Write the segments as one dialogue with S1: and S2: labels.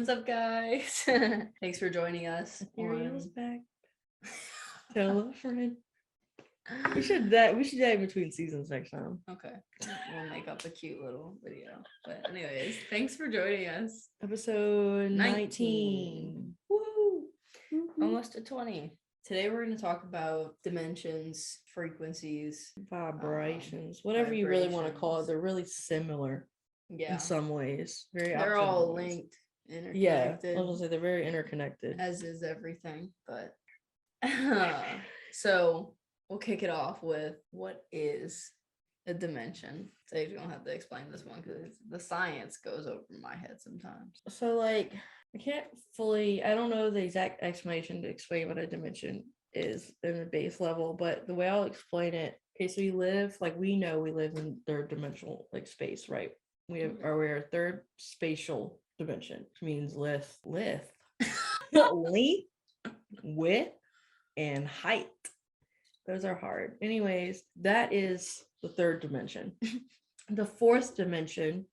S1: What's up, guys? Thanks for joining us.
S2: Ariel's back. Tell a friend. We should do that in between seasons next time.
S1: Okay. We'll make up a cute little video. But anyways, thanks for joining us.
S2: Episode 19.
S1: Woo! Almost to 20. Today we're going to talk about dimensions, frequencies,
S2: Vibrations, whatever you really want to call it. They're really similar in some ways.
S1: They're all linked, interconnected.
S2: Yeah, I was gonna say they're very interconnected.
S1: As is everything. But so we'll kick it off with what is a dimension. Saige's gonna have to explain this one because the science goes over my head sometimes.
S2: So like I don't know the exact explanation to explain what a dimension is in the base level, but the way I'll explain it, okay, so we live in third dimensional like space, right? We're a third spatial dimension, which means length, width, and height. Those are hard. Anyways, that is the third dimension. The fourth dimension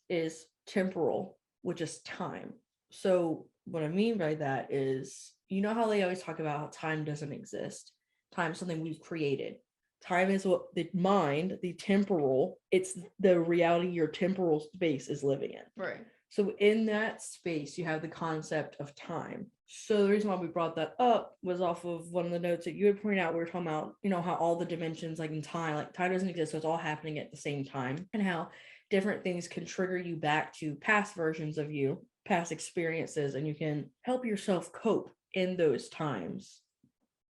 S2: is temporal, which is time. So what I mean by that is, you know how they always talk about how time doesn't exist. Time is something we've created. Time is what the mind, the temporal, it's the reality your temporal space is living in.
S1: Right.
S2: So in that space, you have the concept of time. So the reason why we brought that up was off of one of the notes that you had pointed out. We were talking about, how all the dimensions, like in time, like time doesn't exist. So it's all happening at the same time, and how different things can trigger you back to past versions of you, past experiences, and you can help yourself cope in those times,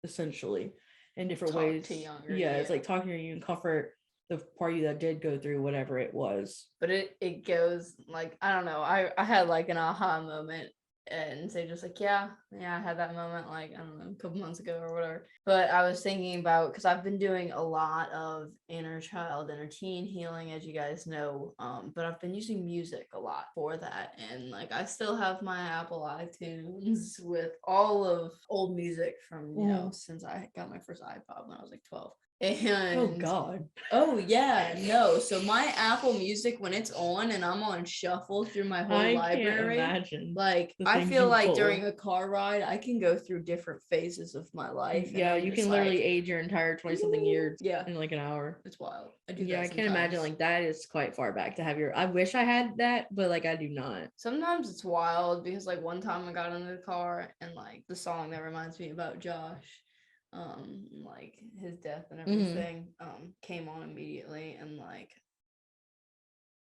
S2: essentially, in different ways. It's like talking to you and comfort the part of you that did go through whatever it was.
S1: But it goes like, I don't know, I had like an aha moment, and say just like, yeah, I had that moment like, I don't know, a couple months ago or whatever. But I was thinking about, because I've been doing a lot of inner child, inner teen healing, as you guys know, but I've been using music a lot for that. And like, I still have my Apple iTunes with all of old music from, since I got my first iPod when I was like 12. And
S2: oh god,
S1: so my Apple Music, when it's on and I'm on shuffle through my whole library,
S2: can't imagine,
S1: like I feel like during a car ride I can go through different phases of my life.
S2: You can literally age your entire 20-something years in like an hour.
S1: It's wild. I do that
S2: I can't imagine, like, that is quite far back to have I wish I had that, but like I do not.
S1: Sometimes it's wild because like one time I got in the car and like the song that reminds me about Josh, like his death and everything, came on immediately, and like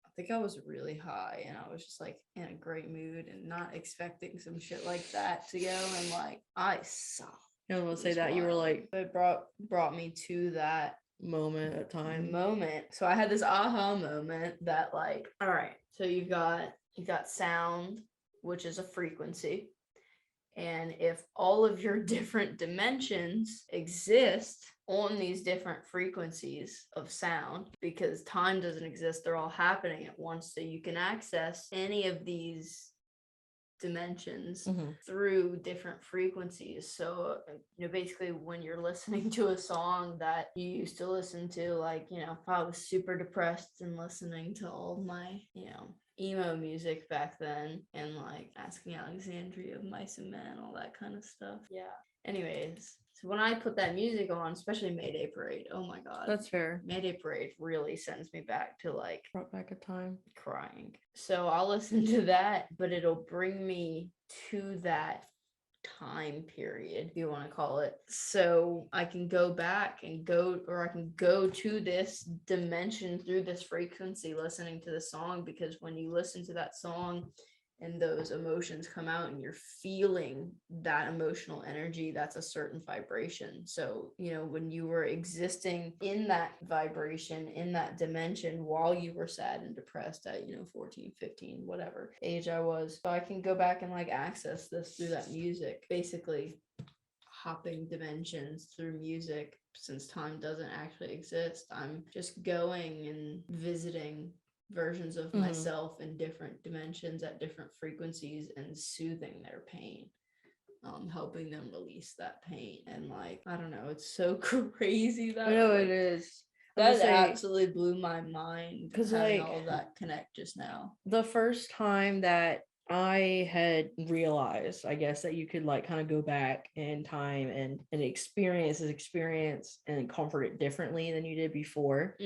S1: I think I was really high and I was just like in a great mood and not expecting some shit like that to go, and like I saw.
S2: I was gonna say that wild. You were like,
S1: it brought me to that
S2: moment of time.
S1: So I had this aha moment that like, all right, so you've got sound, which is a frequency. And if all of your different dimensions exist on these different frequencies of sound, because time doesn't exist, they're all happening at once. So you can access any of these dimensions through different frequencies. So, basically when you're listening to a song that you used to listen to, like, I was super depressed and listening to all my, emo music back then, and like Asking Alexandria of Mice and Men, all that kind of stuff. Yeah. Anyways, so when I put that music on, especially Mayday Parade, oh my god.
S2: That's fair.
S1: Mayday Parade really sends me back to like
S2: brought back a time
S1: crying. So I'll listen to that, but it'll bring me to that time period, if you want to call it. So I can go back and I can go to this dimension through this frequency listening to the song, because when you listen to that song and those emotions come out and you're feeling that emotional energy, that's a certain vibration. So, when you were existing in that vibration, in that dimension, while you were sad and depressed at, 14, 15, whatever age I was. So I can go back and like access this through that music, basically hopping dimensions through music. Since time doesn't actually exist, I'm just going and visiting versions of myself in different dimensions at different frequencies and soothing their pain, helping them release that pain. And like, I don't know, it's so crazy that
S2: it is.
S1: That absolutely blew my mind,
S2: because
S1: having all of that connect just now.
S2: The first time that I had realized, I guess, that you could like kind of go back in time and experience this experience and comfort it differently than you did before.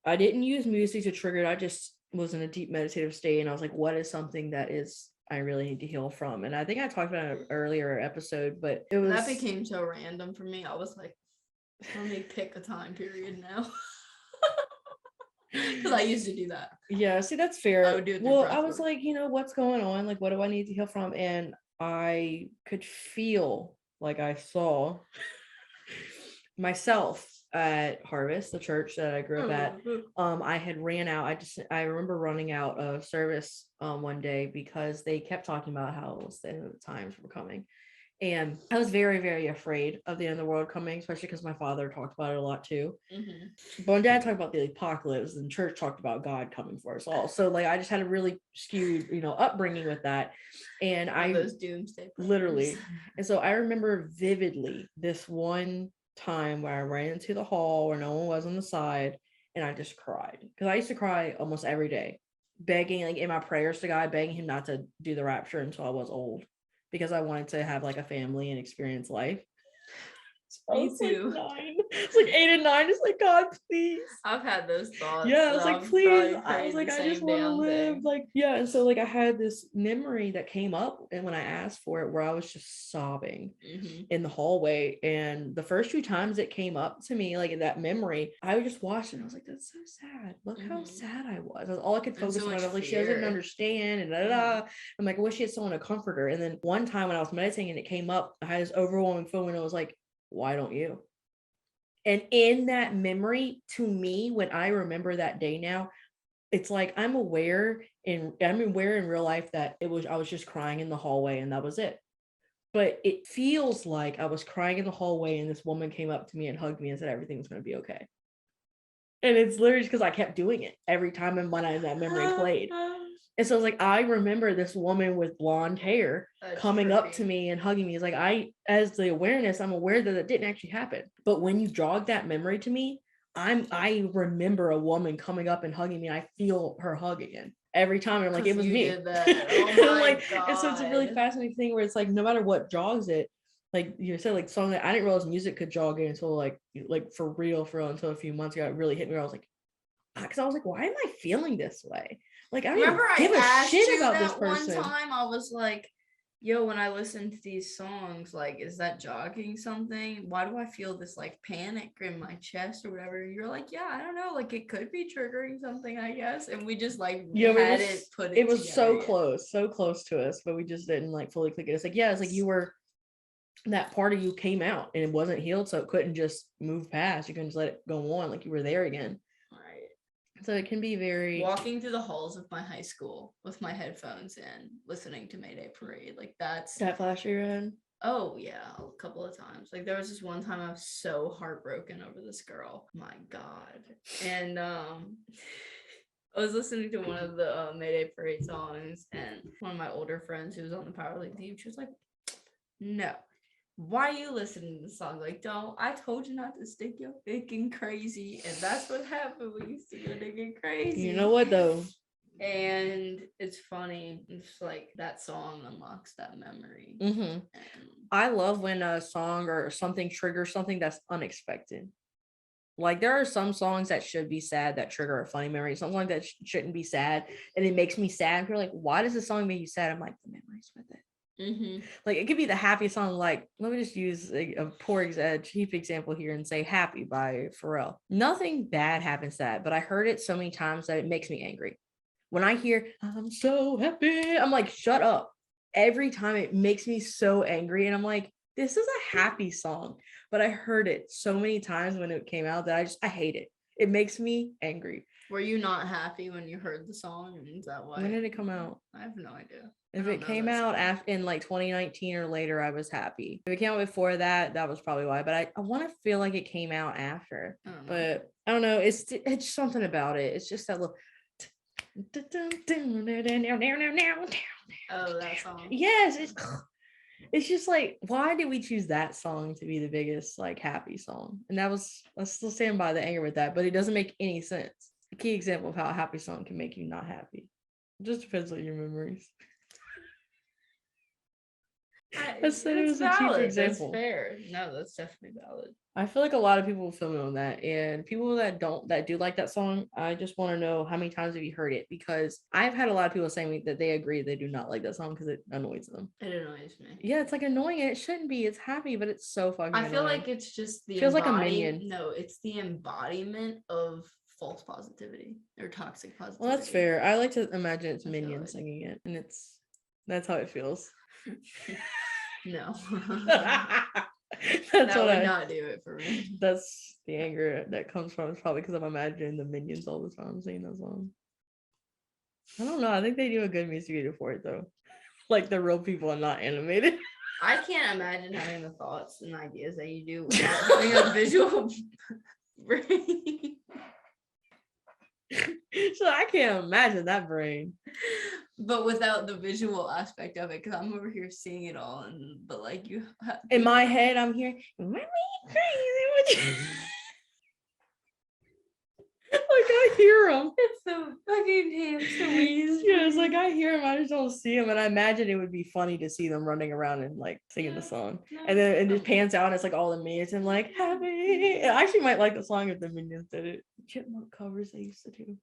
S2: I didn't use music to trigger it. I just was in a deep meditative state, and I was like, what is something that is I really need to heal from? And I think I talked about it in an earlier episode, but it was
S1: that became so random for me. I was like, let me pick a time period now. Because I used to do that.
S2: Yeah, see, that's fair.
S1: I would do it through
S2: Well,
S1: breath
S2: I was
S1: work.
S2: like, what's going on? Like, what do I need to heal from? And I could feel like I saw myself at Harvest, the church that I grew up at. I had ran out. I remember running out of service one day because they kept talking about how it was the end of the times were coming. And I was very, very afraid of the end of the world coming, especially because my father talked about it a lot too. But when Dad talked about the apocalypse, and church talked about God coming for us all. So like I just had a really skewed, upbringing with that. And I
S1: those doomsday plans.
S2: Literally. And so I remember vividly this one time where I ran into the hall where no one was on the side, and I just cried. Because I used to cry almost every day, begging, like in my prayers to God, begging him not to do the rapture until I was old, because I wanted to have like a family and experience life.
S1: Me too.
S2: Like 9. It's like 8 and 9. It's like, God, please.
S1: I've had those thoughts.
S2: Yeah, I was like, please. I was like, I just want to live. Thing. Like, yeah. And so like I had this memory that came up, and when I asked for it, where I was just sobbing in the hallway. And the first few times it came up to me, like in that memory, I just watched it and I was like, that's so sad. Look how sad I was. That's all I could focus on. I was like, she doesn't understand, and I'm like, I wish she had someone to comfort her. And then one time when I was meditating and it came up, I had this overwhelming feeling, and I was like, why don't you? And in that memory, to me, when I remember that day now, it's like I'm aware in real life that I was just crying in the hallway and that was it. But it feels like I was crying in the hallway and this woman came up to me and hugged me and said everything was going to be okay. And it's literally because I kept doing it every time and when that memory played. And so I was like, I remember this woman with blonde hair coming up to me and hugging me. It's like as the awareness, I'm aware that it didn't actually happen. But when you jog that memory to me, I remember a woman coming up and hugging me. And I feel her hug again every time. And I'm like, it was me.
S1: Did that. Oh my God.
S2: And so it's a really fascinating thing where it's like, no matter what jogs it, like you said, like something that I didn't realize music could jog it until like for real until a few months ago, it really hit me where I was like, because I was like, why am I feeling this way? Like, I don't give a shit about this person.
S1: One time I was like, yo, when I listen to these songs, like, is that jogging something? Why do I feel this like panic in my chest or whatever? And you're like, yeah, I don't know, like it could be triggering something, I guess. And we just like had it put it.
S2: It was so close to us, but we just didn't like fully click it. It's like, yeah, it's like you were that part of you came out and it wasn't healed, so it couldn't just move past. You couldn't just let it go on, like you were there again. So it can be very
S1: walking through the halls of my high school with my headphones in, listening to Mayday Parade. Like that
S2: flash your head.
S1: Oh yeah, a couple of times. Like there was this one time I was so heartbroken over this girl. My God. And I was listening to one of the Mayday Parade songs, and one of my older friends who was on the Power League team, she was like, no. Why are you listening to the song? Like, don't, I told you not to stick your dick in crazy. And that's what happened when you stick your dick in crazy.
S2: You know what, though?
S1: And it's funny. It's like that song unlocks that memory.
S2: I love when a song or something triggers something that's unexpected. Like, there are some songs that should be sad that trigger a funny memory. Some songs that shouldn't be sad. And it makes me sad. And you're like, why does this song make you sad? I'm like, the memories with it. Like it could be the happy song, like let me just use a cheap example here and say Happy by Pharrell. Nothing bad happens to that, but I heard it so many times that it makes me angry. When I hear I'm so happy, I'm like, shut up. Every time it makes me so angry, and I'm like, this is a happy song, but I heard it so many times when it came out that I hate it. It makes me angry.
S1: Were you not happy when you heard the song? Is that why?
S2: When did it come out?
S1: I have no idea.
S2: If it came out in like 2019 or later, I was happy. If it came out before that, that was probably why. But I want to feel like it came out after. But I don't know. It's something about it. It's just that little.
S1: Oh, that song.
S2: Yes, it's just like, why did we choose that song to be the biggest like happy song? And I still stand by the anger with that, but it doesn't make any sense. A key example of how a happy song can make you not happy. It just depends on your memories. I said it was a cheap example.
S1: That's fair. No, that's definitely valid.
S2: I feel like a lot of people will feel me on that, and people that do like that song, I just want to know how many times have you heard it, because I've had a lot of people saying that they agree they do not like that song because it annoys them.
S1: It annoys me.
S2: Yeah, it's like annoying and it shouldn't be. It's happy, but it's so fucking
S1: I feel
S2: annoying.
S1: like it's just the
S2: feels like a minion.
S1: No, it's the embodiment of false positivity or toxic positivity.
S2: Well, that's fair. I like to imagine it's minions singing it, and that's how it feels.
S1: No.
S2: That's
S1: that
S2: what
S1: would not do it for me.
S2: That's the anger that comes from. It's probably because I'm imagining the minions all the time singing that song. I don't know. I think they do a good music video for it though. Like the real people and not animated.
S1: I can't imagine having the thoughts and ideas that you do without having a visual brain.
S2: So I can't imagine that brain.
S1: But without the visual aspect of it, because I'm over here seeing it all, but like you
S2: in my head, I'm here. Am I crazy? Like I hear him.
S1: It's the fucking hamster wheeze.
S2: Yeah, it's like I hear him, I just don't see him, and I imagine it would be funny to see them running around and like singing the song, and then it just pans out, and it's like all the minions and like happy. I actually might like the song if the minions did it. Chipmunk covers they used to do.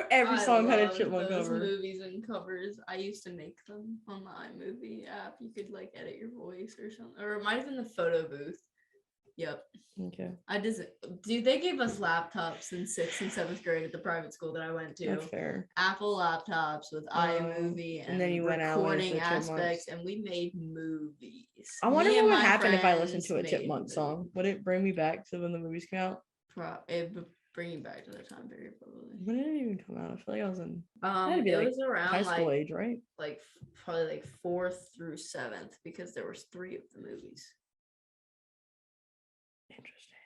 S2: Every song had a chipmunk cover.
S1: Movies and covers. I used to make them on the iMovie app. You could like edit your voice or something, or it might have been the photo booth. Yep.
S2: Okay.
S1: They gave us laptops in 6th and 7th grade at the private school that I went to.
S2: That's fair.
S1: Apple laptops with iMovie and then you recording aspects, and we made movies.
S2: I wonder what would happen if I listened to a Chipmunk song. Would it bring me back to when the movies came out?
S1: It would bring you back to the time period, probably.
S2: When did it even come out? I feel like I was in.
S1: It was around
S2: high school age, right?
S1: Like probably like 4th through 7th, because there was 3 of the movies.
S2: Interesting.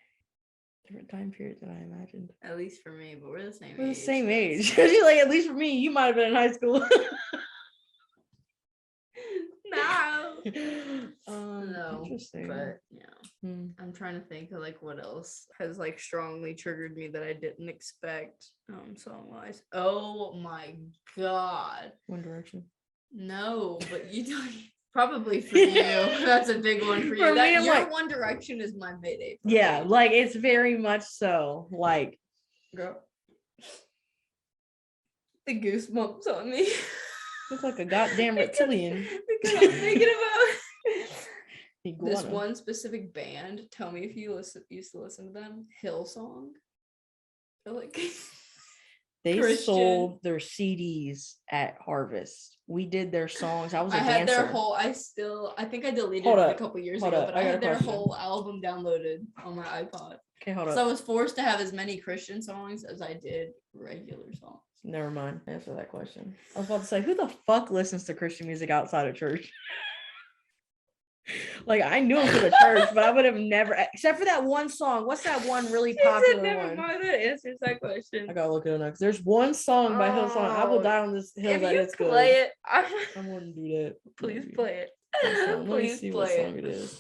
S2: Different time period than I imagined.
S1: At least for me, but we're the same age.
S2: We're the same age. You're like, at least for me, you might have been in high school.
S1: No.
S2: Interesting.
S1: But yeah. I'm trying to think of like what else has like strongly triggered me that I didn't expect song wise. Oh my god.
S2: One Direction.
S1: No, but you don't. Probably for you. That's a big one for you.
S2: For me,
S1: your
S2: like,
S1: One Direction is my mayday.
S2: Yeah, like it's very much so. Like,
S1: girl, the goosebumps on me.
S2: Looks like a goddamn reptilian.
S1: Because I'm thinking about this one specific band. Tell me if you used to listen to them. Hillsong. They're like.
S2: They
S1: Christian.
S2: sold their CDs at Harvest. We did their songs. I
S1: had
S2: dancer.
S1: Their whole. I think I deleted it a couple years ago, but I had their whole album downloaded on my iPod.
S2: Okay, hold up.
S1: So I was forced to have as many Christian songs as I did regular songs.
S2: Never mind. Answer that question. I was about to say, who the fuck listens to Christian music outside of church? Like I knew it for the church, but I would have never, except for that one song. What's that one really popular
S1: never mind, that answers that question.
S2: I gotta look at it next. There's one song by Hillsong. I will die on this hill
S1: if
S2: that
S1: you
S2: it's
S1: play
S2: good.
S1: It,
S2: I wouldn't do that.
S1: Please play it.
S2: Let me see what song it is.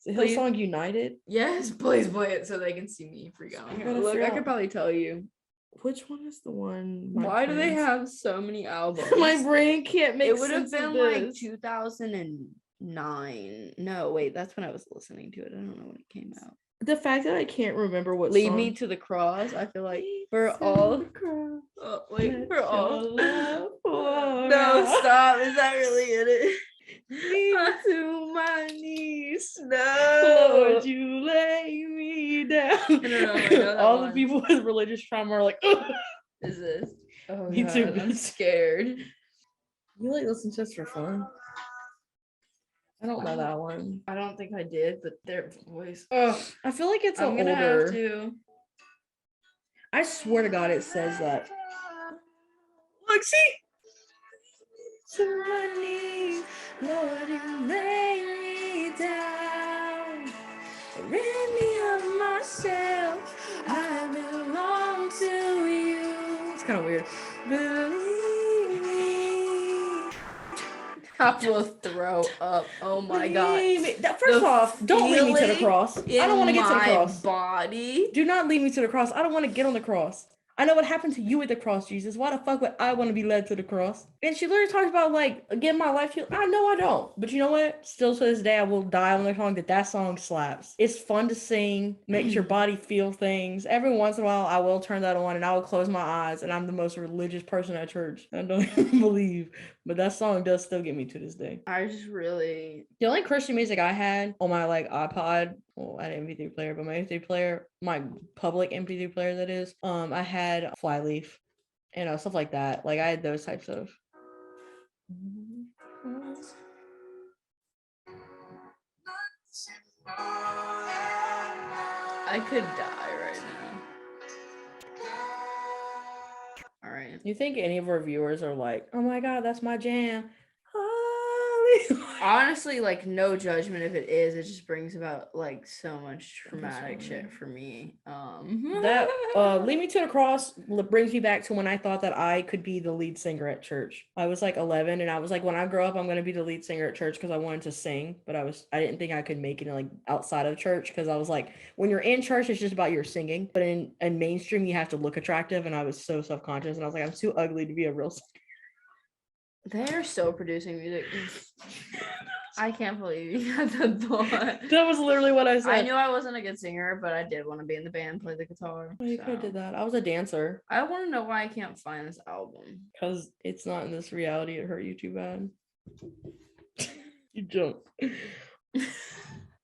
S2: Is it Hillsong United?
S1: Yes, please play it so they can see me freak out. Look, I could probably tell you.
S2: Which one is the one?
S1: Why do they have so many albums?
S2: My brain can't make sense.
S1: It would have been like 2009. No, wait, that's when I was listening to it. I don't know when it came out.
S2: The fact that I can't remember what
S1: Lead
S2: song.
S1: Me to the Cross. I feel like for all. For all. No, stop. Is that really in it?
S2: To my knees, no. Lord, you lay me down. No, all the people with religious trauma are like, ugh.
S1: Is this? Oh,
S2: me too.
S1: I'm scared.
S2: You like listen to this for fun? I don't know that one.
S1: I don't think I did, but their voice.
S2: Oh, I feel like it's
S1: I'm gonna
S2: older.
S1: have to.
S2: I swear to God, it says that. Look, see. To my knees, Lord, you lay me down. Rid me of myself. I belong to you. It's kind of weird. Believe me.
S1: I will throw up. Oh my God.
S2: First off, don't lead me to the cross. I don't want to get to the cross.
S1: Body.
S2: Do not lead me to the cross. I don't want to get on the cross. I know what happened to you at the cross, Jesus. Why the fuck would I want to be led to the cross? And she literally talks about like getting my life healed. I know I don't. But you know what? Still to this day, I will die on the song that song slaps. It's fun to sing, makes your body feel things. Every once in a while, I will turn that on and I will close my eyes. And I'm the most religious person at church. I don't even believe. But that song does still get me to this day.
S1: I just really...
S2: The only Christian music I had on my like iPod, well, I had an MP3 player, but my MP3 player, my public MP3 player that is, I had Flyleaf and stuff like that. Like I had those types of.
S1: I could die right now. All right.
S2: You think any of our viewers are like, oh my God, that's my jam?
S1: Honestly, like no judgment if it is. It just brings about like so much traumatic shit for me.
S2: That Lead Me to the Cross brings me back to when I thought that I could be the lead singer at church. I was like 11 and I was like, when I grow up, I'm going to be the lead singer at church because I wanted to sing, but I didn't think I could make it like outside of church because I was like, when you're in church, it's just about your singing, but in mainstream, you have to look attractive, and I was so self-conscious and I was like, I'm too ugly to be a real singer.
S1: They are still producing music. I can't believe you had that thought.
S2: That was literally what I said.
S1: I knew I wasn't a good singer, but I did want to be in the band, play the guitar.
S2: You could have did that. I was a dancer.
S1: I want to know why I can't find this album.
S2: Because it's not in this reality. It hurt you too bad. You don't.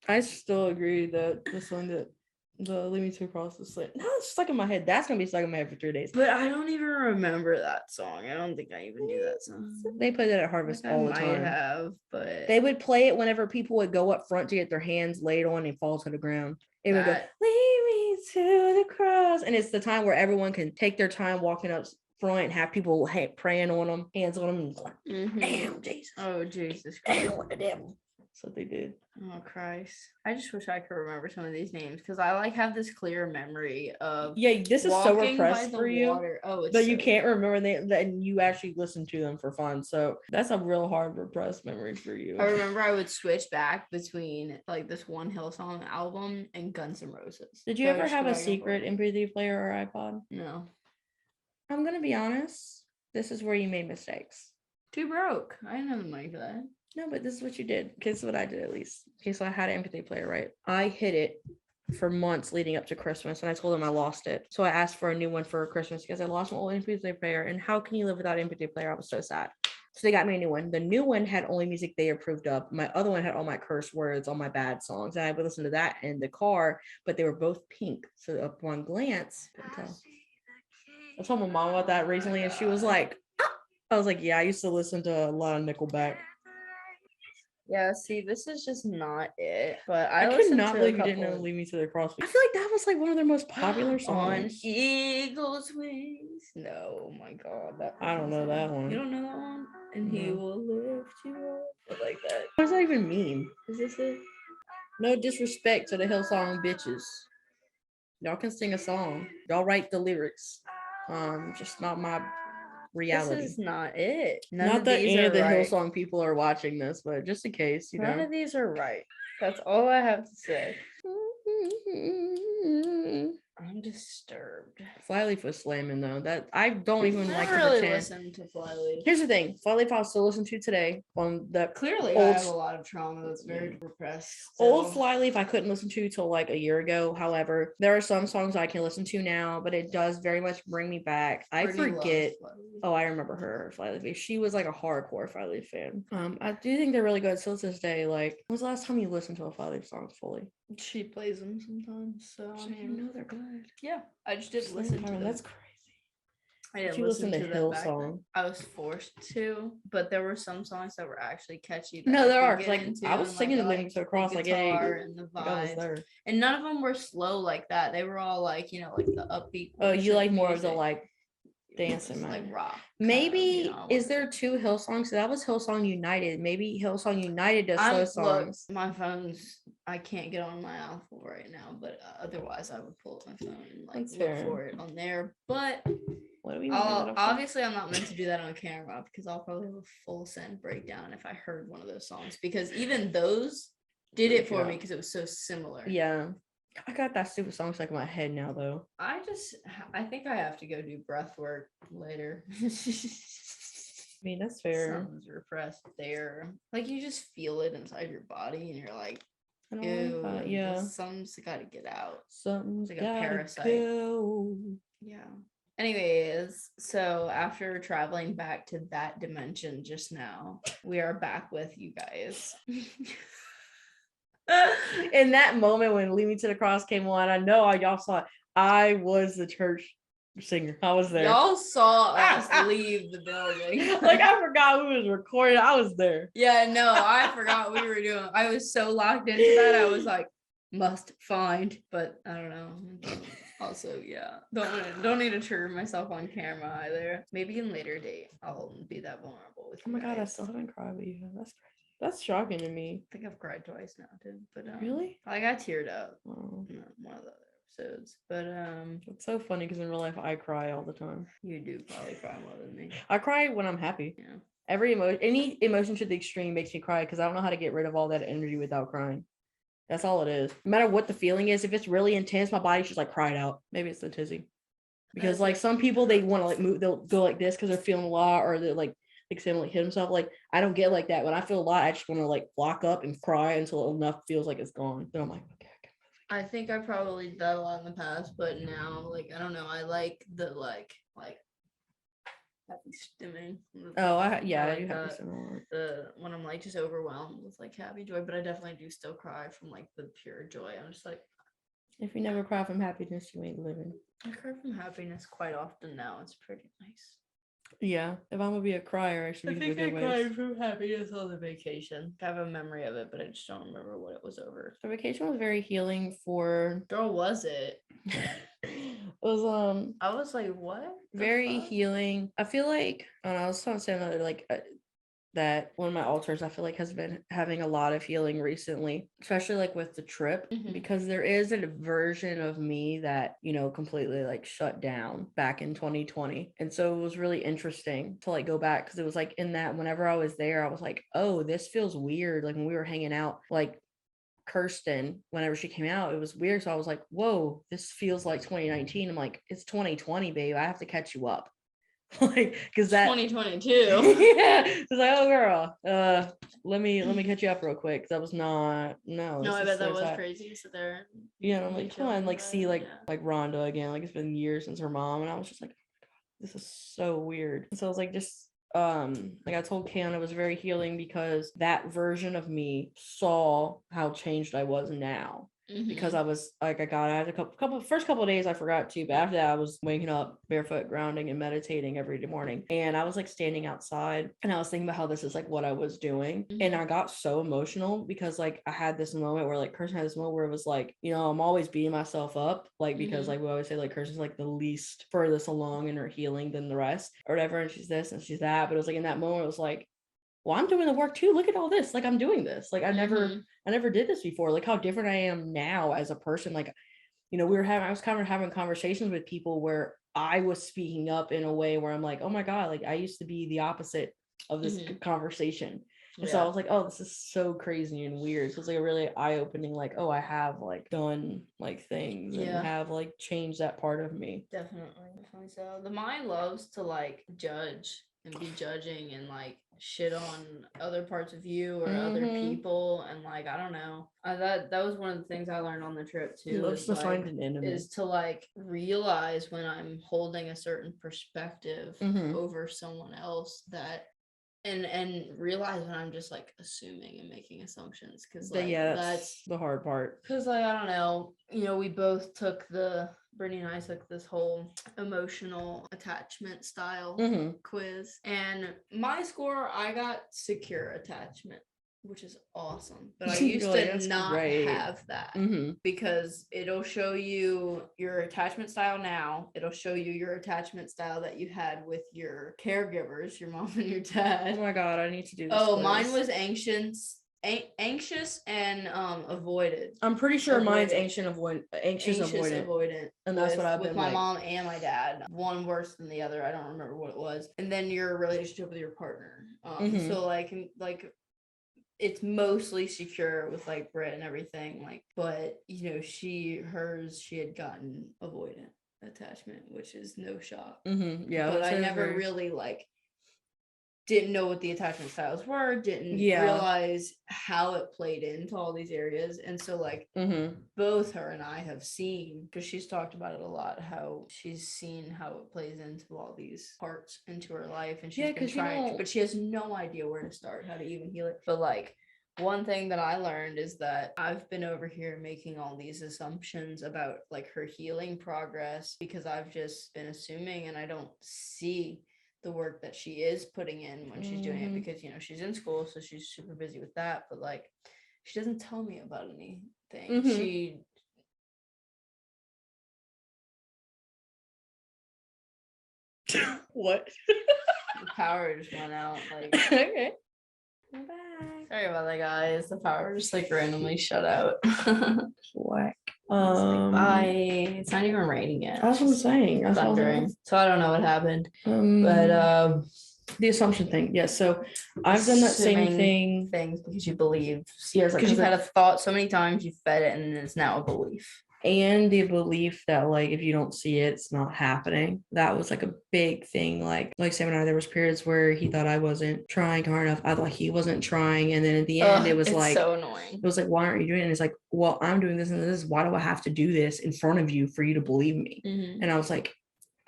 S2: I still agree that the song that the Lead Me to the Cross is like, no, it's stuck in my head. That's gonna be stuck in my head for 3 days.
S1: But I don't even remember that song. I don't think I even knew that song.
S2: They played that at Harvest all the time.
S1: I have, but
S2: they would play it whenever people would go up front to get their hands laid on and fall to the ground. It would go, lead me to the cross. And it's the time where everyone can take their time walking up front and have people praying on them, hands on them, and like, damn, Jesus.
S1: Oh, Jesus Christ.
S2: Damn, the devil. That's what they did.
S1: Oh, Christ. I just wish I could remember some of these names because I like have this clear memory of
S2: this is so repressed for you.
S1: Oh, it's
S2: but you can't remember them and you actually listen to them for fun. So that's a real hard repressed memory for you.
S1: I remember I would switch back between like this one Hillsong album and Guns N' Roses.
S2: Did you ever have a secret MP3 player or iPod?
S1: No.
S2: I'm gonna be honest. This is where you made mistakes.
S1: Too broke. I didn't have the money for that.
S2: No, but this is what you did. Okay, this is what I did at least. Okay, so I had an MP3 player, right? I hid it for months leading up to Christmas, and I told them I lost it. So I asked for a new one for Christmas because I lost my old MP3 player. And how can you live without an MP3 player? I was so sad. So they got me a new one. The new one had only music they approved of. My other one had all my curse words, all my bad songs. And I would listen to that in the car, but they were both pink. So upon glance, couldn't tell. I told my mom about that recently, and she was like, ah! I was like, yeah, I used to listen to a lot of Nickelback.
S1: Yeah, see, this is just not it. But I
S2: could not believe you didn't know Lead Me to the Cross. I feel like that was like one of their most popular songs.
S1: On Eagle's Wings. No, my God.
S2: I don't know that one.
S1: You don't know that one? And he will lift you up. I like that.
S2: What does that even mean?
S1: Is this it?
S2: No disrespect to the Hillsong bitches. Y'all can sing a song. Y'all write the lyrics. Just not my reality.
S1: This is not it.
S2: Not that any of the Hillsong people are watching this, but just in case, you know.
S1: None of these are right. That's all I have to say. I'm disturbed.
S2: Flyleaf was slamming though. That I don't even like to
S1: really
S2: pretend.
S1: Listen to Flyleaf.
S2: Here's the thing: Flyleaf I'll still listen to today. On the
S1: clearly, I have a lot of trauma that's very repressed. So.
S2: Old Flyleaf I couldn't listen to till like a year ago. However, there are some songs I can listen to now, but it does very much bring me back. I forget. Oh, I remember her Flyleaf. She was like a hardcore Flyleaf fan. I do think they're really good still to this day. Like, when was the last time you listened to a Flyleaf song fully?
S1: She plays them sometimes, so I
S2: mean, know they're good.
S1: Yeah, I just didn't listen to them.
S2: That's crazy.
S1: I didn't listen to Hillsong. I was forced to, but there were some songs that were actually catchy.
S2: No, there are. Like I was singing the lyrics across like
S1: and the vibes, and none of them were slow like that. They were all like, you know, like the upbeat.
S2: Oh, you like more of the like dancing,
S1: like rock.
S2: Maybe you know, is there two Hillsongs? So that was Hillsong United. Maybe Hillsong United does slow songs.
S1: Look, my phone's. I can't get on my Apple right now, but otherwise I would pull up my phone and like look for it on there. But what do we? Obviously, I'm not meant to do that on camera because I'll probably have a full send breakdown if I heard one of those songs. Because even those did it for me because it was so similar.
S2: Yeah. I got that stupid song stuck in my head now, though.
S1: I think I have to go do breath work later.
S2: I mean, that's fair.
S1: Something's repressed there. Like you just feel it inside your body and you're like,
S2: I don't
S1: ew,
S2: like that. Yeah.
S1: something's gotta get out.
S2: Something's
S1: It's like a
S2: gotta
S1: parasite.
S2: go.
S1: Yeah. Anyways, so after traveling back to that dimension just now, we are back with you guys.
S2: In that moment when Lead Me to the Cross came on, I know y'all saw it. I was the church singer. I was there.
S1: Y'all saw us leave the building.
S2: Like I forgot we was recording. I was there.
S1: Yeah, no, I forgot we were doing. I was so locked into that. I was like, must find, but I don't know. Also, yeah, don't need to trigger myself on camera either. Maybe in later date I'll be that vulnerable with you.
S2: Oh my god, I
S1: guys.
S2: still haven't cried with you. That's crazy. That's shocking to me.
S1: I think I've cried twice now too, but
S2: Really?
S1: I got teared up
S2: Oh.
S1: in one of the other episodes, but
S2: It's so funny because in real life I cry all the time.
S1: you do probably cry more than me.
S2: I cry when I'm happy.
S1: Yeah.
S2: Any emotion to the extreme makes me cry because I don't know how to get rid of all that energy without crying. That's all it is. No matter what the feeling is, if it's really intense, my body's just like cried out. Maybe it's the tizzy. Because like some people, they want to like move, they'll go like this because they're feeling a lot, or they're like someone like hit himself. Like I don't get like that. When I feel a lot, I just want to like lock up and cry until enough feels like it's gone. Then I'm like, okay, I can move.
S1: I think I probably did that a lot in the past, but now like I don't know. I like the like happy stimming.
S2: Oh, yeah,
S1: like
S2: you have
S1: that.
S2: to.
S1: When I'm like just overwhelmed with like happy joy, but I definitely do still cry from like the pure joy. I'm just like,
S2: if you never cry from happiness, you ain't living.
S1: I cry from happiness quite often now. It's pretty nice.
S2: Yeah, if I'm gonna be a crier, I should be
S1: I think I cried from happiness on the vacation. I have a memory of it, but I just don't remember what it was over.
S2: The vacation was very healing for.
S1: Girl, was it?
S2: It was
S1: I was like, what?
S2: Very healing. I feel like, and I was trying to say another like that one of my altars I feel like has been having a lot of healing recently, especially like with the trip, because there is a version of me that, you know, completely like shut down back in 2020. And so it was really interesting to like go back because it was like in that whenever I was there, I was like, oh, this feels weird. Like when we were hanging out, like Kirsten, whenever she came out, it was weird. So I was like, whoa, this feels like 2019. I'm like, it's 2020, babe. I have to catch you up. Like, because that
S1: 2022.
S2: Yeah, it's like, oh girl, let me catch you up real quick. That was not
S1: No, I bet that was crazy to sit there.
S2: Yeah, and I'm like, come on, like see like Rhonda again. Like it's been years since her mom, and I was just like, oh my god, this is so weird. And so I was like, just like I told Kiana, it was very healing because that version of me saw how changed I was now. Because I was like, I had a first couple of days I forgot to, but after that I was waking up barefoot, grounding and meditating every morning. And I was like standing outside and I was thinking about how this is like what I was doing. And I got so emotional because like I had this moment where like Kirsten had this moment where it was like, you know, I'm always beating myself up, like because like we always say like Kirsten's like the least furthest along in her healing than the rest or whatever, and she's this and she's that. But it was like in that moment it was like, well, I'm doing the work too. Look at all this. Like I'm doing this. Like I never did this before. Like how different I am now as a person. Like, you know, I was kind of having conversations with people where I was speaking up in a way where I'm like, oh my God, like I used to be the opposite of this conversation. And so I was like, oh, this is so crazy and weird. So it's like a really eye-opening, like, oh, I have like done like things and have like changed that part of me.
S1: Definitely so. The mind loves to like judge and be judging and like shit on other parts of you or other people, and like I don't know, that was one of the things I learned on the trip too,
S2: Loves to find an enemy.
S1: Is to like realize when I'm holding a certain perspective over someone else, that and realize when I'm just like assuming and making assumptions, because like that's
S2: the hard part.
S1: Because like I don't know, you know, we both took Brittany and I took this whole emotional attachment style quiz, and my score, I got secure attachment, which is awesome. But I used to not have that because it'll show you your attachment style now. It'll show you your attachment style that you had with your caregivers, your mom and your dad.
S2: Oh my God, I need to do this.
S1: Oh, quiz. Mine was anxious and avoided.
S2: I'm pretty sure mine's anxious avoidant, and that's what I've been
S1: with my mom and my dad. One worse than the other. I don't remember what it was. And then your relationship with your partner. So like it's mostly secure with like Brit and everything, like, but you know, she had gotten avoidant attachment, which is no shock.
S2: Yeah,
S1: but I never really like didn't know what the attachment styles were, didn't realize how it played into all these areas. And so like both her and I have seen, because she's talked about it a lot, how she's seen how it plays into all these parts into her life, and she's been trying, but she has no idea where to start, how to even heal it. But like one thing that I learned is that I've been over here making all these assumptions about like her healing progress, because I've just been assuming, and I don't see the work that she is putting in when she's doing it, because you know she's in school, so she's super busy with that. But like she doesn't tell me about anything. She
S2: what?
S1: the power just went out. Like
S2: Okay.
S1: I'm back. Sorry about that, guys. The power just like randomly shut out.
S2: Whack.
S1: It's like, bye. It's not even raining yet.
S2: That's what I'm saying. That's
S1: thundering. So I don't know what happened. But
S2: the assumption thing. Yeah. So I've done that same thing
S1: because you believe. Yes, because you've had a thought so many times, you fed it, and it's now a belief.
S2: And the belief that like if you don't see it, it's not happening. That was like a big thing. Like Sam and I, there was periods where he thought I wasn't trying hard enough. I thought he wasn't trying, and then at the end, it was like
S1: so annoying.
S2: It was like, why aren't you doing it? And it's like, well, I'm doing this and this. Why do I have to do this in front of you for you to believe me? And I was like,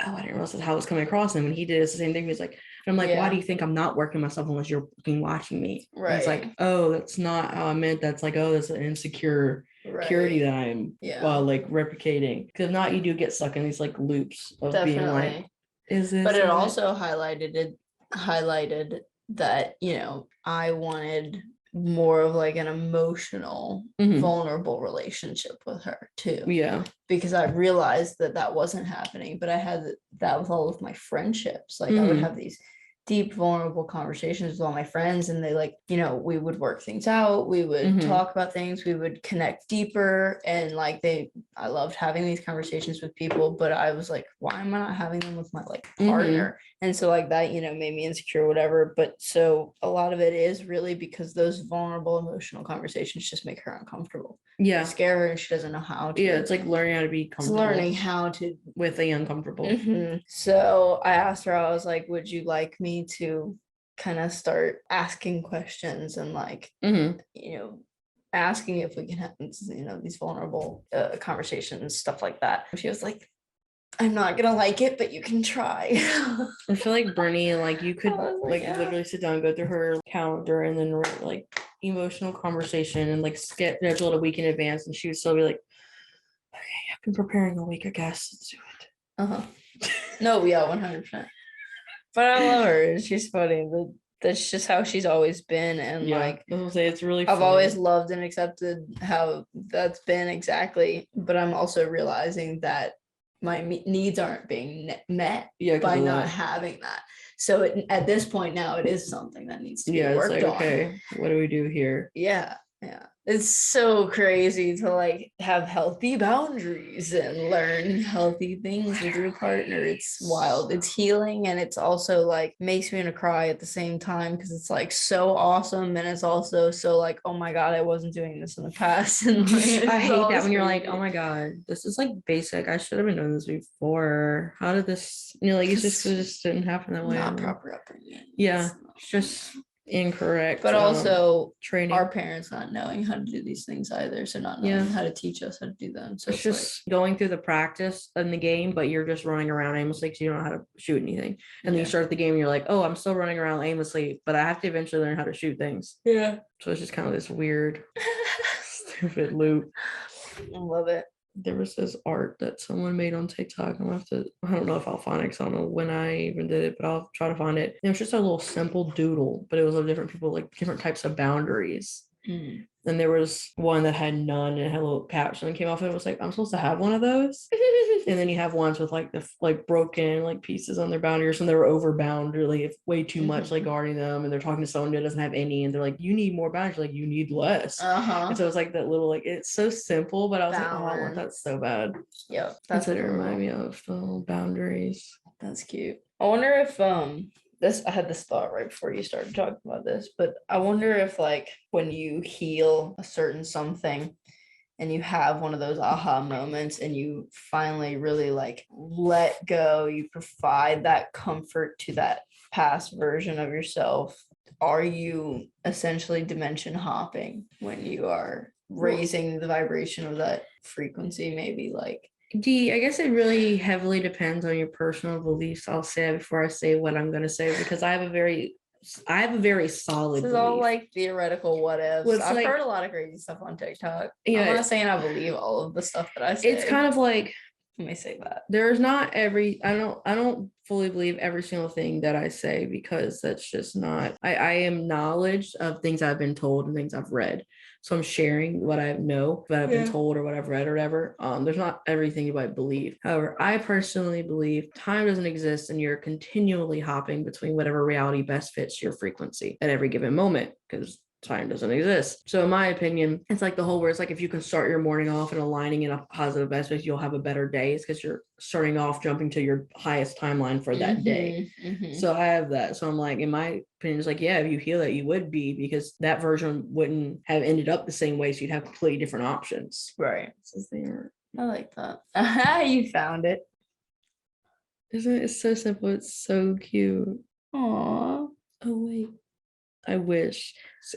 S2: oh, I didn't realize that's how it was coming across. And when he did, it's the same thing. He's like, I'm like, why do you think I'm not working myself unless you're watching me? Right. And it's like, oh, that's not how I meant. That's like, oh, that's an insecure security that I'm like replicating. Because if not, you do get stuck in these like loops of being like, is this?
S1: But it also highlighted that, you know, I wanted more of like an emotional, vulnerable relationship with her too. Yeah. Because I realized that wasn't happening, but I had that with all of my friendships. Like I would have these deep, vulnerable conversations with all my friends, and they like, you know, we would work things out, we would talk about things, we would connect deeper, and like I loved having these conversations with people, but I was like, why am I not having them with my like partner? And so like that, you know, made me insecure, whatever. But so a lot of it is really because those vulnerable emotional conversations just make her uncomfortable. They scare her, and she doesn't know how to.
S2: It's like learning how to be comfortable.
S1: It's learning how to
S2: with the uncomfortable.
S1: So I asked her, I was like, would you like me to kind of start asking questions and like, you know, asking if we can have, you know, these vulnerable conversations, stuff like that. She was like, I'm not gonna like it, but you can try.
S2: I feel like Bernie, like you could like literally sit down, go through her calendar, and then write like emotional conversation and like schedule it a week in advance, and she would still be like, okay, I've been preparing a week, I guess. Let's do
S1: it. No, yeah, 100%. But I love her. She's funny. That's just how she's always been. And like,
S2: I was gonna say, it's really
S1: I've always loved and accepted how that's been exactly. But I'm also realizing that my needs aren't being met by not having that. So at this point now, it is something that needs to be worked on.
S2: Okay, what do we do here?
S1: Yeah. It's so crazy to like have healthy boundaries and learn healthy things with your partner. It's wild. It's healing, and it's also like makes me want to cry at the same time, because it's like so awesome, and it's also so like, oh my god, I wasn't doing this in the past. And like,
S2: I hate that when you're like, oh my god, this is like basic. I should have been doing this before. How did this? You know, like it just didn't happen that way.
S1: Not proper upbringing.
S2: Yeah, it's just incorrect.
S1: But also training our parents not knowing how to do these things either, so not knowing how to teach us how to do them. So
S2: it's just like going through the practice in the game, but you're just running around aimlessly because you don't know how to shoot anything. And then you start the game and you're like, oh, I'm still running around aimlessly, but I have to eventually learn how to shoot things. So it's just kind of this weird stupid loop.
S1: I love it.
S2: There was this art that someone made on TikTok. I don't know if I'll find it because I don't know when I even did it, but I'll try to find it. It was just a little simple doodle, but it was of different people, like different types of boundaries. And there was one that had none, and it had a little caption that came off, and it was like, I'm supposed to have one of those. And then you have ones with like the like broken like pieces on their boundaries, and they were overbound really way too much, like guarding them, and they're talking to someone who doesn't have any, and they're like, you need more boundaries, like you need less. And so it's like that little, like, it's so simple, but I was like, oh, I want that so bad.
S1: Yeah,
S2: that's what it reminded me of, the little boundaries.
S1: That's cute. I wonder if I had this thought right before you started talking about this, but I wonder if like when you heal a certain something and you have one of those aha moments and you finally really like let go, you provide that comfort to that past version of yourself. Are you essentially dimension hopping when you are raising the vibration of that frequency? Maybe like,
S2: I guess it really heavily depends on your personal beliefs. I'll say before I say what I'm going to say, because I have a very solid
S1: this is all
S2: belief.
S1: like theoretical what ifs.
S2: Well, it's
S1: I've
S2: like-
S1: heard a lot of crazy stuff on TikTok.
S2: Yeah.
S1: I'm not saying I believe all of the stuff that I say.
S2: It's kind of like,
S1: let me say that.
S2: there's not every, I don't fully believe every single thing that I say, because that's just not, I am knowledge of things I've been told and things I've read. So I'm sharing what I know, what I've been told or what I've read or whatever. There's not everything you might believe. However, I personally believe time doesn't exist and you're continually hopping between whatever reality best fits your frequency at every given moment, because time doesn't exist. So in my opinion, it's like the whole where it's like if you can start your morning off and aligning in a positive aspect, you'll have a better day. It's because you're starting off jumping to your highest timeline for that day. So I have that. So I'm like, in my opinion, it's like, yeah, if you heal that, you would be, because that version wouldn't have ended up the same way. So you'd have completely different options.
S1: Right.
S2: I
S1: like that. You found it.
S2: Isn't it? It's so simple. It's so cute.
S1: Aww.
S2: Oh wait. I wish.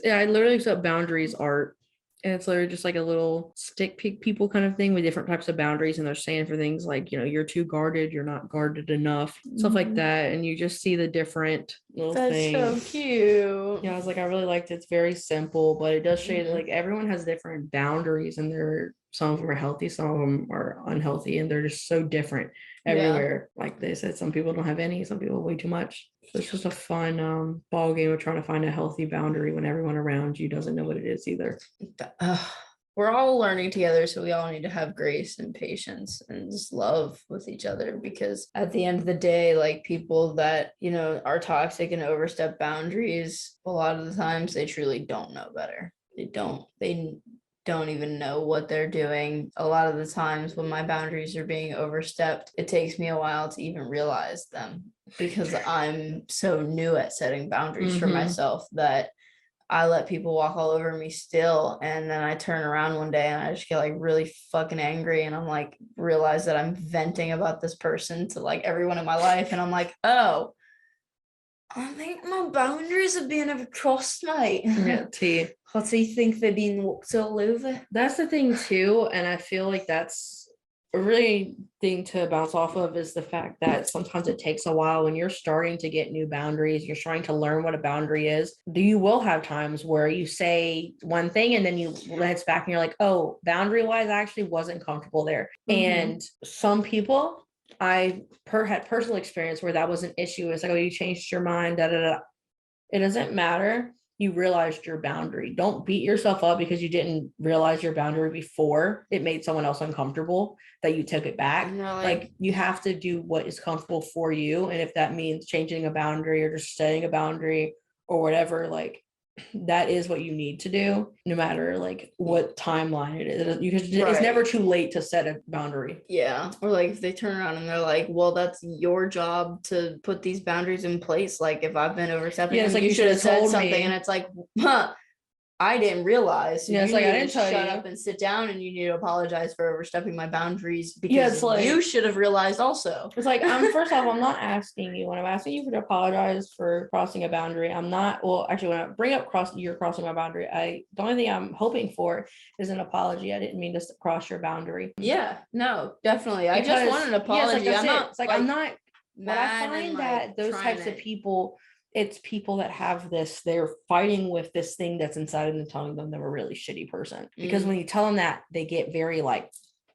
S2: I literally accept boundaries art, and it's literally just like a little stick pick people kind of thing with different types of boundaries, and they're saying for things like, you're too guarded, you're not guarded enough, stuff like that, and you just see the different little things.
S1: That's so cute.
S2: Yeah, I was like, I really liked it. It's very simple, but it does show you that like everyone has different boundaries, and some of them are healthy, some of them are unhealthy, and they're just so different everywhere. Like they said, some people don't have any, some people way too much. So it's just a fun ball game of trying to find a healthy boundary when everyone around you doesn't know what it is either.
S1: We're all learning together, so we all need to have grace and patience and just love with each other, because at the end of the day, like people that are toxic and overstep boundaries, a lot of the times they truly don't know better. They don't even know what they're doing. A lot of the times when my boundaries are being overstepped, it takes me a while to even realize them, because I'm so new at setting boundaries for myself that I let people walk all over me still. And then I turn around one day and I just get like really fucking angry. And I'm like, realize that I'm venting about this person to like everyone in my life. And I'm like, oh, I think my boundaries are being overcrossed, mate.
S2: Yeah, T.
S1: What do you think they're being walked all over?
S2: That's the thing too. And I feel like that's a really thing to bounce off of, is the fact that sometimes it takes a while when you're starting to get new boundaries, you're starting to learn what a boundary is. You will have times where you say one thing and then you glance back and you're like, oh, boundary wise, I actually wasn't comfortable there. And some people, I had personal experience where that was an issue. It's like, oh, you changed your mind, da da da. It doesn't matter. You realized your boundary. Don't beat yourself up because you didn't realize your boundary before it made someone else uncomfortable, that you took it back. Like you have to do what is comfortable for you. And if that means changing a boundary or just setting a boundary or whatever, like that is what you need to do, no matter like what timeline it is. It's never too late to set a boundary.
S1: Yeah. Or like if they turn around and they're like, well, that's your job to put these boundaries in place. Like if I've been overstepping,
S2: it's like
S1: you should have said something. And it's like, I didn't realize. So
S2: it's like, I didn't tell you.
S1: Shut up and sit down, and you need to apologize for overstepping my boundaries, because you should have realized also.
S2: It's like, first off, I'm not asking you. When I'm asking you to apologize for crossing a boundary, I'm not, well, actually, when I bring up you're crossing my boundary, the only thing I'm hoping for is an apology. I didn't mean to cross your boundary.
S1: Yeah, no, definitely. I just want an apology.
S2: Yeah,
S1: I'm not
S2: but I find that those types of people, it's people that have this, they're fighting with this thing that's inside of them, telling them they're a really shitty person. Because when you tell them that, they get very like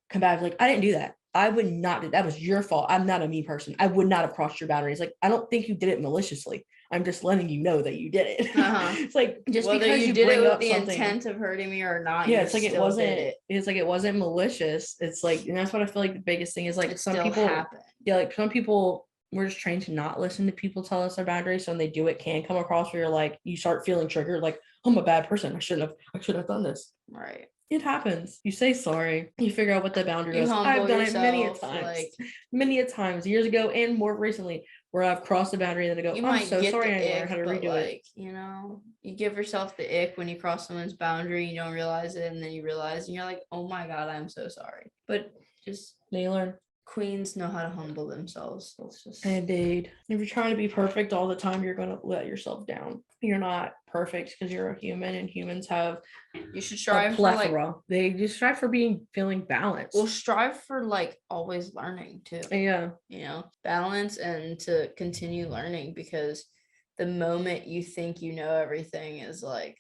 S2: combative, like, I didn't do that. I would not do that. Was your fault. I'm not a me person. I would not have crossed your boundaries. Like, I don't think you did it maliciously. I'm just letting you know that you did it. It's like, just whether because you did it with the intent
S1: of hurting me or not.
S2: Yeah, it's like it wasn't malicious. It's like, and that's what I feel like the biggest thing is, like, some people happen. Yeah, like some people, we're just trained to not listen to people tell us their boundaries. So when they do, it can come across where you're like, you start feeling triggered, like, I'm a bad person. I shouldn't have done this.
S1: Right.
S2: It happens. You say sorry. You figure out what the boundary is. I've done it many a times. Many a times, years ago and more recently. where I've crossed the boundary and then I go,
S1: You
S2: I'm
S1: might
S2: so
S1: get
S2: sorry,
S1: the
S2: I need to learn
S1: ick,
S2: how to
S1: but
S2: redo it.
S1: like, you know, you give yourself the ick when you cross someone's boundary, you don't realize it, and then you realize, and you're like, oh my God, I'm so sorry. But just
S2: Then you learn.
S1: queens know how to humble themselves. Let's just
S2: Indeed. If you're trying to be perfect all the time, you're going to let yourself down. You're not perfect because you're a human, and humans have
S1: you should
S2: a
S1: strive for like,
S2: plethora. They just strive for feeling balanced.
S1: well, strive for like always learning too.
S2: Yeah.
S1: You know, balance and to continue learning, because the moment you think you know everything is like,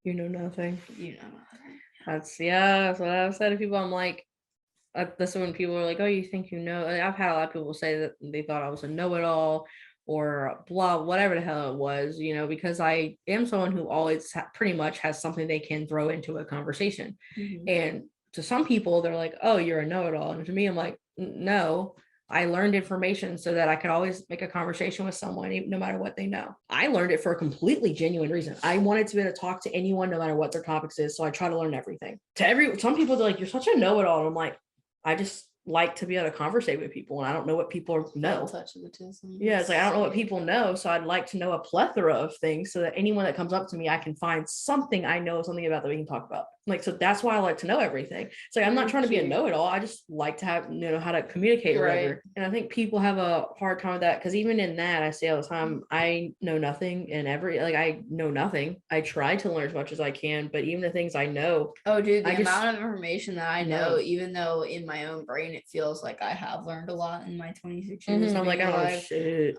S2: You know nothing.
S1: you know nothing.
S2: That's what I've said to people. I'm like, that's when people are like, oh, you think you know. And I've had a lot of people say that they thought I was a know-it-all or blah, whatever the hell it was, you know, because I am someone who always pretty much has something they can throw into a conversation.
S1: Mm-hmm.
S2: And to some people, they're like, oh, you're a know-it-all. And to me, I'm like, no, I learned information so that I could always make a conversation with someone, no matter what they know. I learned it for a completely genuine reason. I wanted to be able to talk to anyone, no matter what their topics is. So I try to learn everything. Some people, they're like, you're such a know-it-all. And I'm like, I just like to be able to conversate with people, and I don't know what people know. Yeah, it's like I don't know what people know, so I'd like to know a plethora of things so that anyone that comes up to me, I can find something I know something about that we can talk about. Like, so that's why I like to know everything. It's like I'm not trying to be a know-it-all. I just like to have, you know, how to communicate or whatever. And I think people have a hard time with that, because even in that, I say all the time, I know nothing, and I know nothing. I try to learn as much as I can, but even the things I know,
S1: oh dude, the amount of information that I know, even though in my own brain it feels like I have learned a lot in my 26 years.
S2: I'm like, I don't know shit.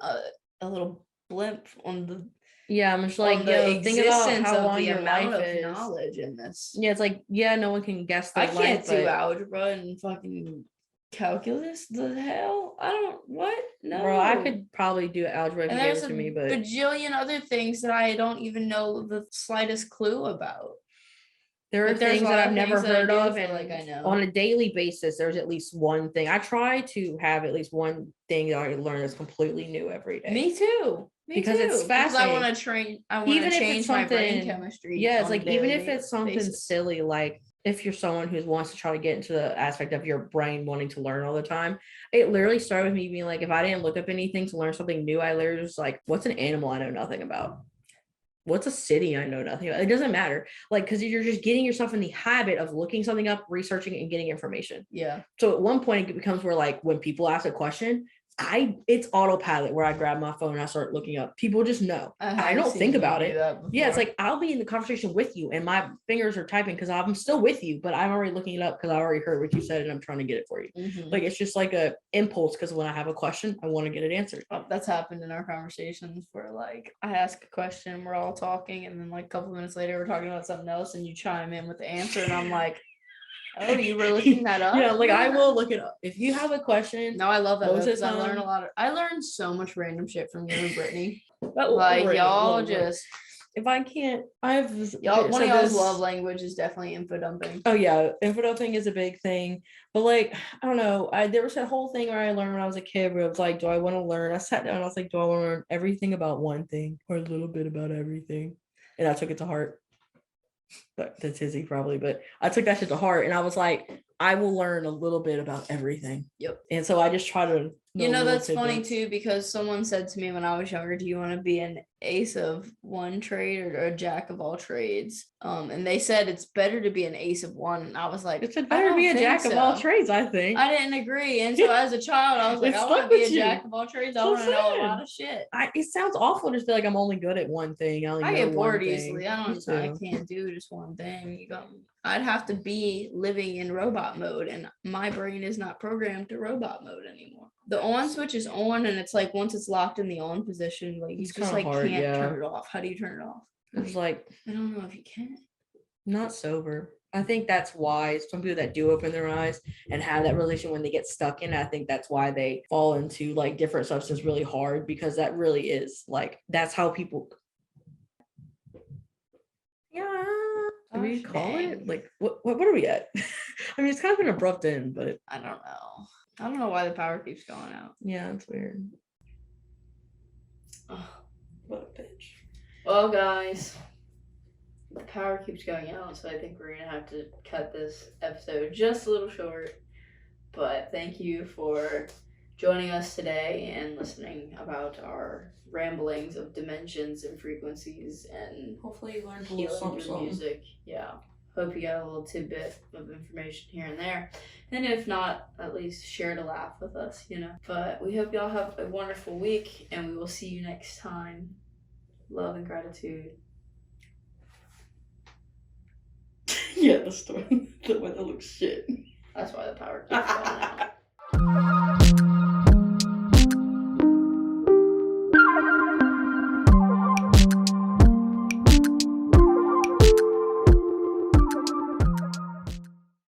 S1: A little blimp on the
S2: I'm just like, think about how long your life is.
S1: Knowledge in this.
S2: Yeah, it's like, no one can guess their life.
S1: I can't do algebra and fucking calculus. The hell? I don't. What? No.
S2: Bro, I could probably do algebra if you gave it to me, but
S1: bajillion other things that I don't even know the slightest clue about.
S2: There are things that I've never heard of, and
S1: like I know
S2: on a daily basis, there's at least one thing. I try to have at least one thing that I learn that's completely new every day.
S1: Me too.
S2: Because it's fascinating.
S1: I want to train. I want to change my brain chemistry.
S2: Yeah, it's like even if it's something silly, like if you're someone who wants to try to get into the aspect of your brain wanting to learn all the time, it literally started with me being like, if I didn't look up anything to learn something new, I literally was like, what's an animal I know nothing about? What's a city I know nothing about? It doesn't matter. Like, because you're just getting yourself in the habit of looking something up, researching, and getting information.
S1: Yeah.
S2: So at one point it becomes where, like, when people ask a question, it's autopilot where I grab my phone and I start looking up. People just know. I don't think about it. Yeah, it's like I'll be in the conversation with you and my fingers are typing because I'm still with you, but I'm already looking it up because I already heard what you said and I'm trying to get it for you.
S1: Mm-hmm.
S2: Like, it's just like a impulse, because when I have a question, I want to get it answered.
S1: That's happened in our conversations where, like, I ask a question, we're all talking, and then like a couple minutes later we're talking about something else and you chime in with the answer and I'm like, oh, you were looking that up?
S2: Yeah, like I will look it up. If you have a question.
S1: No, I love that because I learn a lot. I learned so much random shit from you and Brittany. Y'all just.
S2: If I can't, one of
S1: y'all's love language is definitely info dumping.
S2: Oh yeah, info dumping is a big thing. But like, I don't know. There was that whole thing where I learned when I was a kid where it was like, do I want to learn? I sat down and I was like, do I want to learn everything about one thing or a little bit about everything? And I took it to heart. But to Tizzy probably, but I took that shit to heart and I was like, I will learn a little bit about everything.
S1: Yep.
S2: And so I just try to
S1: that's funny too, because someone said to me when I was younger, do you want to be an ace of one trade or a jack of all trades? And they said it's better to be an ace of one. And I was like,
S2: it's better to be a jack of all trades, I think.
S1: I didn't agree. And so as a child, I was like, I want to be a jack of all trades. I want to know a lot of shit.
S2: It sounds awful to just be like, I'm only good at one thing.
S1: I get bored easily. I can't do just one thing. I'd have to be living in robot mode, and my brain is not programmed to robot mode anymore. The on switch is on, and it's like once it's locked in the on position, like you just like hard, can't turn it off. How do you turn it off?
S2: It's like,
S1: I don't know if you can.
S2: Not sober. I think that's why some people that do open their eyes and have that realization when they get stuck in, I think that's why they fall into like different substances really hard, because that really is like, that's how people. Yeah. Do we call it? Like, what are we at? I mean, it's kind of an abrupt end, but
S1: I don't know. I don't know why the power keeps going out.
S2: Yeah, it's weird.
S1: Oh,
S2: what a bitch.
S1: Well, guys, the power keeps going out, so I think we're gonna have to cut this episode just a little short. But thank you for joining us today and listening about our ramblings of dimensions and frequencies and
S2: hopefully you learned a little
S1: healing through
S2: something.
S1: music. Yeah. Hope you got a little tidbit of information here and there. And if not, at least share to laugh with us, you know. But we hope y'all have a wonderful week, and we will see you next time. Love and gratitude.
S2: Yeah, the story. The one that looks shit.
S1: That's why the power keeps falling out.